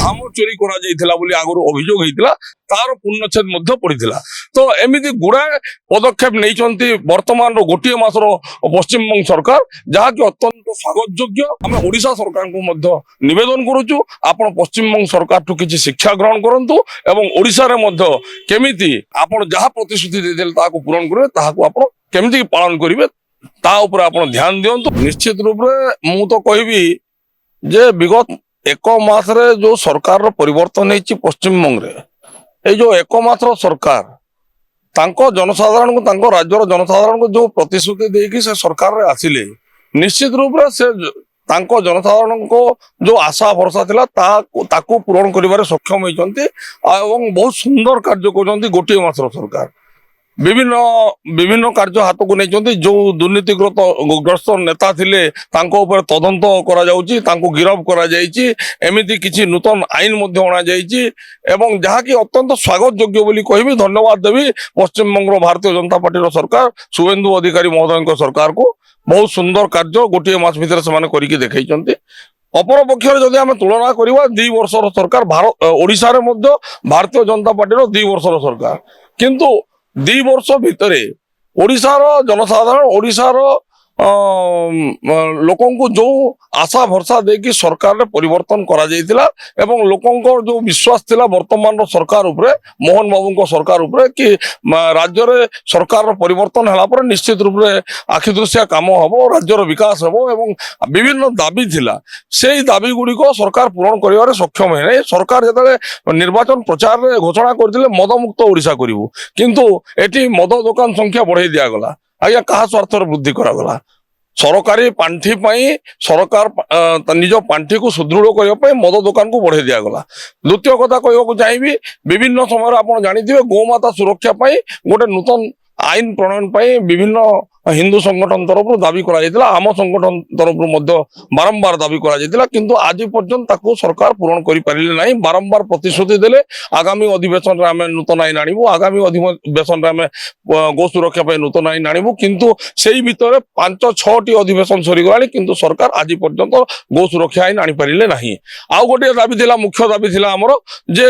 ଧାମ ଚୋରି କରାଯାଇଥିଲା ବୋଲି ଆଗରୁ ଅଭିଯୋଗ ହେଇଥିଲା, ତାର ପୂର୍ଣ୍ଣଚ୍ଛେଦ ମଧ୍ୟ ପଡିଥିଲା। ତ ଏମିତି ଗୁଡାଏ ପଦକ୍ଷେପ ନେଇଛନ୍ତି ବର୍ତ୍ତମାନର ଗୋଟିଏ ମାସର ପଶ୍ଚିମବଙ୍ଗ ସରକାର, ଯାହାକି ଅତ୍ୟନ୍ତ ସ୍ୱାଗତ ଯୋଗ୍ୟ। ଆମେ ଓଡିଶା ସରକାରଙ୍କୁ ମଧ୍ୟ ନିବେଦନ କରୁଛୁ, ଆପଣ ପଶ୍ଚିମବଙ୍ଗ ସରକାରଠୁ କିଛି ଶିକ୍ଷା ଗ୍ରହଣ କରନ୍ତୁ ଏବଂ ଓଡିଶାରେ ମଧ୍ୟ କେମିତି ଆପଣ ଯାହା ପ୍ରତିଶ୍ରୁତି ଦେଇଥିଲେ ତାହାକୁ ପୂରଣ କରିବେ, ତାହାକୁ ଆପଣ କେମିତି ପାଳନ କରିବେ ତା ଉପରେ ଆପଣ ଧ୍ୟାନ ଦିଅନ୍ତୁ। ନିଶ୍ଚିତ ରୂପରେ ମୁଁ ତ କହିବି ଯେ ବିଗତ ଏକ ମାସରେ ଯୋଉ ସରକାରର ପରିବର୍ତ୍ତନ ହେଇଛି ପଶ୍ଚିମବଙ୍ଗରେ, ଏଇ ଯୋଉ ଏକ ମାସର ସରକାର ତାଙ୍କ ଜନସାଧାରଣଙ୍କୁ, ତାଙ୍କ ରାଜ୍ୟର ଜନସାଧାରଣଙ୍କୁ ଯୋଉ ପ୍ରତିଶ୍ରୁତି ଦେଇକି ସେ ସରକାରରେ ଆସିଲେ, ନିଶ୍ଚିତ ରୂପରେ ସେ ତାଙ୍କ ଜନସାଧାରଣଙ୍କ ଯୋଉ ଆଶା ଭରସା ଥିଲା ତାକୁ ପୂରଣ କରିବାରେ ସକ୍ଷମ ହେଇଛନ୍ତି ଏବଂ ବହୁତ ସୁନ୍ଦର କାର୍ଯ୍ୟ କରୁଛନ୍ତି। ଗୋଟିଏ ମାସର ସରକାର ବିଭିନ୍ନ କାର୍ଯ୍ୟ ହାତକୁ ନେଇଛନ୍ତି। ଯୋଉ ଦୁର୍ନୀତିଗ୍ରସ୍ତ ନେତା ଥିଲେ ତାଙ୍କ ଉପରେ ତଦନ୍ତ କରାଯାଉଛି, ତାଙ୍କୁ ଗିରଫ କରାଯାଇଛି, ଏମିତି କିଛି ନୂତନ ଆଇନ ମଧ୍ୟ ଅଣାଯାଇଛି ଏବଂ ଯାହାକି ଅତ୍ୟନ୍ତ ସ୍ୱାଗତ ଯୋଗ୍ୟ ବୋଲି କହିବି। ଧନ୍ୟବାଦ ଦେବି ପଶ୍ଚିମବଙ୍ଗର ଭାରତୀୟ ଜନତା ପାର୍ଟିର ସରକାର, ଶୁଭେନ୍ଦୁ ଅଧିକାରୀ ମହୋଦୟଙ୍କ ସରକାରକୁ। ବହୁତ ସୁନ୍ଦର କାର୍ଯ୍ୟ ଗୋଟିଏ ମାସ ଭିତରେ ସେମାନେ କରିକି ଦେଖେଇଛନ୍ତି। ଅପରପକ୍ଷରେ ଯଦି ଆମେ ତୁଳନା କରିବା 2 ବର୍ଷର ସରକାର, ଓଡିଶାରେ ମଧ୍ୟ ଭାରତୀୟ ଜନତା ପାର୍ଟିର 2 ବର୍ଷର ସରକାର, କିନ୍ତୁ 2 ବର୍ଷ ଭିତରେ ଓଡିଶାର ଜନସାଧାରଣ, ଓଡିଶାର ଲୋକଙ୍କୁ ଯୋଉ ଆଶା ଭରସା ଦେଇକି ସରକାରରେ ପରିବର୍ତ୍ତନ କରାଯାଇଥିଲା ଏବଂ ଲୋକଙ୍କର ଯୋଉ ବିଶ୍ୱାସ ଥିଲା ବର୍ତ୍ତମାନର ସରକାର ଉପରେ, ମୋହନ ବାବୁଙ୍କ ସରକାର ଉପରେ, କି ରାଜ୍ୟରେ ସରକାରର ପରିବର୍ତ୍ତନ ହେଲା ପରେ ନିଶ୍ଚିତ ରୂପରେ ଆଖିଦୃଶିଆ କାମ ହବ, ରାଜ୍ୟର ବିକାଶ ହବ ଏବଂ ବିଭିନ୍ନ ଦାବି ଥିଲା, ସେଇ ଦାବି ଗୁଡିକ ସରକାର ପୂରଣ କରିବାରେ ସକ୍ଷମ ହେଇନାହିଁ। ସରକାର ଯେତେବେଳେ ନିର୍ବାଚନ ପ୍ରଚାରରେ ଘୋଷଣା କରିଥିଲେ ମଦମୁକ୍ତ ଓଡିଶା କରିବୁ, କିନ୍ତୁ ଏଠି ମଦ ଦୋକାନ ସଂଖ୍ୟା ବଢେଇ ଦିଆଗଲା। ଆଜ୍ଞା, କାହା ସ୍ୱାର୍ଥରେ ବୃଦ୍ଧି କରାଗଲା? ସରକାରୀ ପାଣ୍ଠି ପାଇଁ ସରକାର ନିଜ ପାଣ୍ଠିକୁ ସୁଦୃଢ କରିବା ପାଇଁ ମଦ ଦୋକାନକୁ ବଢେଇ ଦିଆଗଲା। ଦ୍ୱିତୀୟ କଥା କହିବାକୁ ଚାହିଁବି, ବିଭିନ୍ନ ସମୟରେ ଆପଣ ଜାଣିଥିବେ ଗୋମାତା ସୁରକ୍ଷା ପାଇଁ ଗୋଟେ ନୂତନ ଆଇନ ପ୍ରଣୟନ ପାଇଁ ବିଭିନ୍ନ ହିନ୍ଦୁ ସଂଗଠନ ତରଫରୁ ଦାବି କରାଯାଇଥିଲା, ଆମ ସଂଗଠନ ତରଫରୁ ମଧ୍ୟ ବାରମ୍ବାର ଦାବି କରାଯାଇଥିଲା, କିନ୍ତୁ ଆଜି ପର୍ଯ୍ୟନ୍ତ ତାକୁ ସରକାର ପୂରଣ କରିପାରିଲେ ନାହିଁ। ବାରମ୍ବାର ପ୍ରତିଶ୍ରୁତି ଦେଲେ ଆଗାମୀ ଅଧିବେଶନରେ ଆମେ ନୂତନ ଆଇନ ଆଣିବୁ, ଆଗାମୀ ଅଧିବେଶନରେ ଆମେ ଗୋ ସୁରକ୍ଷା ପାଇଁ ନୂତନ ଆଇନ ଆଣିବୁ, କିନ୍ତୁ ସେଇ ଭିତରେ 5-6ଟି ଅଧିବେଶନ ସରିଗଲାଣି, କିନ୍ତୁ ସରକାର ଆଜି ପର୍ଯ୍ୟନ୍ତ ଗୋ ସୁରକ୍ଷା ଆଇନ ଆଣିପାରିଲେ ନାହିଁ। ଆଉ ଗୋଟିଏ ଦାବି ଥିଲା, ମୁଖ୍ୟ ଦାବି ଥିଲା ଆମର ଯେ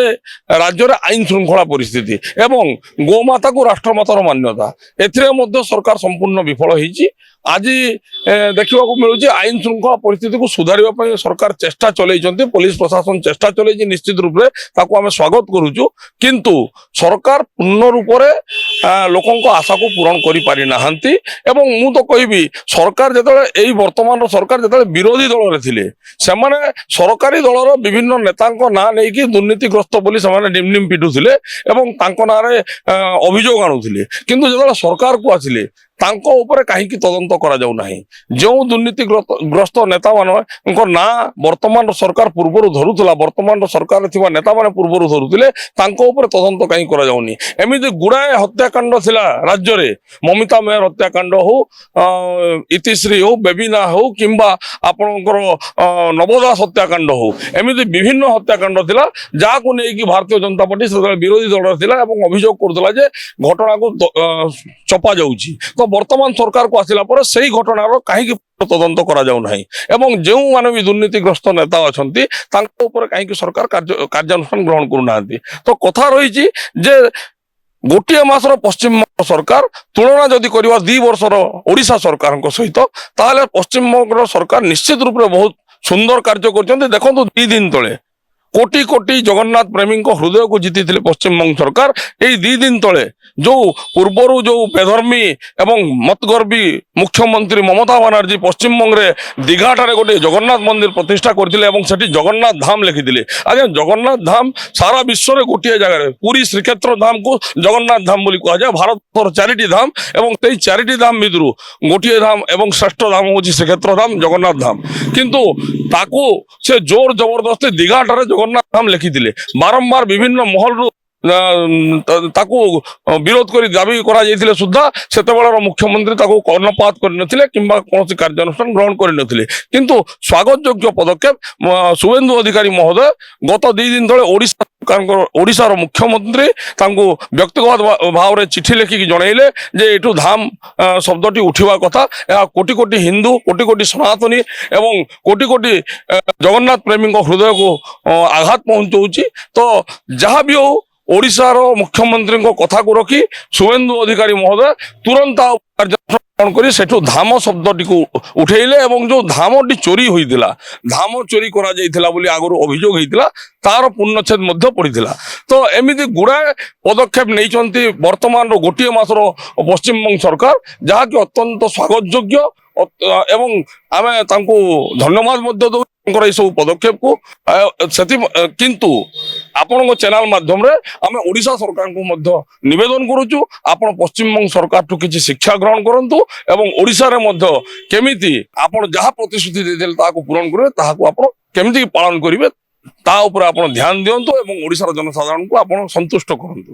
ରାଜ୍ୟରେ ଆଇନ ଶୃଙ୍ଖଳା ପରିସ୍ଥିତି ଏବଂ ଗୋମାତାକୁ ରାଷ୍ଟ୍ରମାତାର ମାନ୍ୟତା, ଏଥିରେ ମଧ୍ୟ ସରକାର ସମ୍ପୂର୍ଣ୍ଣ ବିଫଳ ହେଇଛି। ଆଜି ଦେଖିବାକୁ ମିଳୁଛି ଆଇନ ଶୃଙ୍ଖଳା ପରିସ୍ଥିତିକୁ ସୁଧାରିବା ପାଇଁ ସରକାର ଚେଷ୍ଟା ଚଲେଇଛନ୍ତି, ପୋଲିସ ପ୍ରଶାସନ ଚେଷ୍ଟା ଚଲେଇଛି, ନିଶ୍ଚିତ ରୂପରେ ତାକୁ ଆମେ ସ୍ୱାଗତ କରୁଛୁ, କିନ୍ତୁ ସରକାର ପୂର୍ଣ୍ଣ ରୂପରେ ଲୋକଙ୍କ ଆଶାକୁ ପୂରଣ କରିପାରି ନାହାନ୍ତି। ଏବଂ ମୁଁ ତ କହିବି ସରକାର ଯେତେବେଳେ, ଏଇ ବର୍ତ୍ତମାନର ସରକାର ଯେତେବେଳେ ବିରୋଧୀ ଦଳରେ ଥିଲେ, ସେମାନେ ସରକାରୀ ଦଳର ବିଭିନ୍ନ ନେତାଙ୍କ ନାଁ ନେଇକି ଦୁର୍ନୀତିଗ୍ରସ୍ତ ବୋଲି ସେମାନେ ନିମ୍ ନିମ୍ ପିଟୁଥିଲେ ଏବଂ ତାଙ୍କ ନାଁରେ ଅଭିଯୋଗ ଆଣୁଥିଲେ, କିନ୍ତୁ ଯେତେବେଳେ ସରକାରକୁ ଆସିଲେ ତାଙ୍କ ଉପରେ କାହିଁକି ତଦନ୍ତ କରାଯାଉ ନାହିଁ? ଯେଉଁ ଦୁର୍ନୀତିଗ୍ରସ୍ତ ନେତାମାନଙ୍କ ନାଁ ବର୍ତ୍ତମାନର ସରକାର ପୂର୍ବରୁ ଧରୁଥିଲା, ବର୍ତ୍ତମାନର ସରକାରରେ ଥିବା ନେତାମାନେ ପୂର୍ବରୁ ଧରୁଥିଲେ, ତାଙ୍କ ଉପରେ ତଦନ୍ତ କାହିଁକି କରାଯାଉନି? ଏମିତି ଗୁଡାଏ ହତ୍ୟାକାଣ୍ଡ ଥିଲା ରାଜ୍ୟରେ, ମମିତା ମେହର ହତ୍ୟାକାଣ୍ଡ ହଉ, ଇତିଶ୍ରୀ ହଉ, ବେବିନା ହଉ, କିମ୍ବା ଆପଣଙ୍କର ନବ ଦାସ ହତ୍ୟାକାଣ୍ଡ ହଉ, ଏମିତି ବିଭିନ୍ନ ହତ୍ୟାକାଣ୍ଡ ଥିଲା ଯାହାକୁ ନେଇକି ଭାରତୀୟ ଜନତା ପାର୍ଟି ସେତେବେଳେ ବିରୋଧୀ ଦଳରେ ଥିଲା ଏବଂ ଅଭିଯୋଗ କରୁଥିଲା ଯେ ଘଟଣାକୁ ଚପା ଯାଉଛି। ତ ବର୍ତ୍ତମାନ ସରକାରକୁ ଆସିଲା ପରେ ସେଇ ଘଟଣାର କାହିଁକି ତଦନ୍ତ କରାଯାଉ ନାହିଁ ଏବଂ ଯେଉଁମାନେ ବି ଦୁର୍ନୀତିଗ୍ରସ୍ତ ନେତା ଅଛନ୍ତି ତାଙ୍କ ଉପରେ କାହିଁକି ସରକାର କାର୍ଯ୍ୟାନୁଷ୍ଠାନ ଗ୍ରହଣ କରୁନାହାନ୍ତି? ତ କଥା ରହିଛି ଯେ ଗୋଟିଏ ମାସର ପଶ୍ଚିମବଙ୍ଗ ସରକାର ତୁଳନା ଯଦି କରିବା 2 ବର୍ଷର ଓଡିଶା ସରକାରଙ୍କ ସହିତ, ତାହେଲେ ପଶ୍ଚିମବଙ୍ଗର ସରକାର ନିଶ୍ଚିତ ରୂପରେ ବହୁତ ସୁନ୍ଦର କାର୍ଯ୍ୟ କରିଛନ୍ତି। ଦେଖନ୍ତୁ, 2 ଦିନ ତଳେ କୋଟି କୋଟି ଜଗନ୍ନାଥ ପ୍ରେମୀଙ୍କ ହୃଦୟକୁ ଜିତିଥିଲେ ପଶ୍ଚିମବଙ୍ଗ ସରକାର। ଏଇ 2 ଦିନ ତଳେ ଯୋଉ ପୂର୍ବରୁ ଯୋଉ ବେଧର୍ମୀ ଏବଂ ମତଗର୍ବି ମୁଖ୍ୟମନ୍ତ୍ରୀ ମମତା ବାନାର୍ଜୀ ପଶ୍ଚିମବଙ୍ଗରେ ଦୀଘାଠାରେ ଗୋଟେ ଜଗନ୍ନାଥ ମନ୍ଦିର ପ୍ରତିଷ୍ଠା କରିଥିଲେ ଏବଂ ସେଠି ଜଗନ୍ନାଥ ଧାମ ଲେଖିଥିଲେ। ଆଜ୍ଞା, ଜଗନ୍ନାଥ ଧାମ ସାରା ବିଶ୍ୱରେ ଗୋଟିଏ ଜାଗାରେ, ପୁରୀ ଶ୍ରୀକ୍ଷେତ୍ର ଧାମକୁ ଜଗନ୍ନାଥ ଧାମ ବୋଲି କୁହାଯାଏ। ଭାରତର 4ଟି ଧାମ ଏବଂ ସେଇ 4ଟି ଧାମ ଭିତରୁ ଗୋଟିଏ ଧାମ ଏବଂ ଶ୍ରେଷ୍ଠ ଧାମ ହଉଛି ଶ୍ରୀକ୍ଷେତ୍ର ଧାମ, ଜଗନ୍ନାଥ ଧାମ, କିନ୍ତୁ ତାକୁ ସେ ଜୋର ଜବରଦସ୍ତି ଦୀଘାଠାରେ ଜଗନ୍ନାଥ ଧାମ ଲେଖିଥିଲେ। ବାରମ୍ବାର ବିଭିନ୍ନ ମହଲରୁ ତାକୁ ବିରୋଧ କରି ଦାବି କରାଯାଇଥିଲେ ସୁଦ୍ଧା ସେତେବେଳର ମୁଖ୍ୟମନ୍ତ୍ରୀ ତାକୁ କର୍ଣ୍ଣପାତ କରିନଥିଲେ କିମ୍ବା କୌଣସି କାର୍ଯ୍ୟାନୁଷ୍ଠାନ ଗ୍ରହଣ କରିନଥିଲେ। କିନ୍ତୁ ସ୍ୱାଗତ ଯୋଗ୍ୟ ପଦକ୍ଷେପ শুভেন্দু ଅଧିକାରୀ ମହୋଦୟ ଗତ 2 ଦିନ ତଳେ ଓଡ଼ିଶାର ମୁଖ୍ୟମନ୍ତ୍ରୀ ତାଙ୍କୁ ବ୍ୟକ୍ତିଗତ ଭାବରେ ଚିଠି ଲେଖିକି ଜଣେଇଲେ ଯେ ଏଠୁ ଧାମ ଶବ୍ଦଟି ଉଠିବା କଥା। ଏହା କୋଟି କୋଟି ହିନ୍ଦୁ, କୋଟି କୋଟି ସନାତନୀ ଏବଂ କୋଟି କୋଟି ଜଗନ୍ନାଥ ପ୍ରେମୀଙ୍କ ହୃଦୟକୁ ଆଘାତ ପହଞ୍ଚଉଛି। ତ ଯାହା ବି ହଉ ଓଡ଼ିଶାର ମୁଖ୍ୟମନ୍ତ୍ରୀଙ୍କ କଥାକୁ ରଖି শুভেন্দু ଅଧିକାରୀ ମହୋଦୟ ତୁରନ୍ତ କାର୍ଯ୍ୟାନୁଷ୍ଠାନ କରି ସେଠୁ ଧାମ ଶବ୍ଦଟିକୁ ଉଠେଇଲେ ଏବଂ ଯୋଉ ଧାମଟି ଚୋରି ହୋଇଥିଲା, ଧାମ ଚୋରି କରାଯାଇଥିଲା ବୋଲି ଆଗରୁ ଅଭିଯୋଗ ହେଇଥିଲା, ତାର ପୂର୍ଣ୍ଣଚ୍ଛେଦ ମଧ୍ୟ ପଡିଥିଲା। ତ ଏମିତି ଗୁଡାଏ ପଦକ୍ଷେପ ନେଇଛନ୍ତି ବର୍ତ୍ତମାନର ଗୋଟିଏ ମାସର ପଶ୍ଚିମବଙ୍ଗ ସରକାର, ଯାହାକି ଅତ୍ୟନ୍ତ ସ୍ୱାଗତ ଯୋଗ୍ୟ ଏବଂ ଆମେ ତାଙ୍କୁ ଧନ୍ୟବାଦ ମଧ୍ୟ ଦଉ ତାଙ୍କର ଏସବୁ ପଦକ୍ଷେପକୁ। କିନ୍ତୁ ଆପଣଙ୍କ ଚ୍ୟାନେଲ ମାଧ୍ୟମରେ ଆମେ ଓଡ଼ିଶା ସରକାରଙ୍କୁ ମଧ୍ୟ ନିବେଦନ କରୁଛୁ, ଆପଣ ପଶ୍ଚିମବଙ୍ଗ ସରକାରଠୁ କିଛି ଶିକ୍ଷା ଗ୍ରହଣ କରନ୍ତୁ ଏବଂ ଓଡ଼ିଶାରେ ମଧ୍ୟ କେମିତି ଆପଣ ଯାହା ପ୍ରତିଶ୍ରୁତି ଦେଇଥିଲେ ତାହାକୁ ପୂରଣ କରିବେ, ତାହାକୁ ଆପଣ କେମିତି ପାଳନ କରିବେ ତା ଉପରେ ଆପଣ ଧ୍ୟାନ ଦିଅନ୍ତୁ ଏବଂ ଓଡ଼ିଶାର ଜନସାଧାରଣଙ୍କୁ ଆପଣ ସନ୍ତୁଷ୍ଟ କରନ୍ତୁ।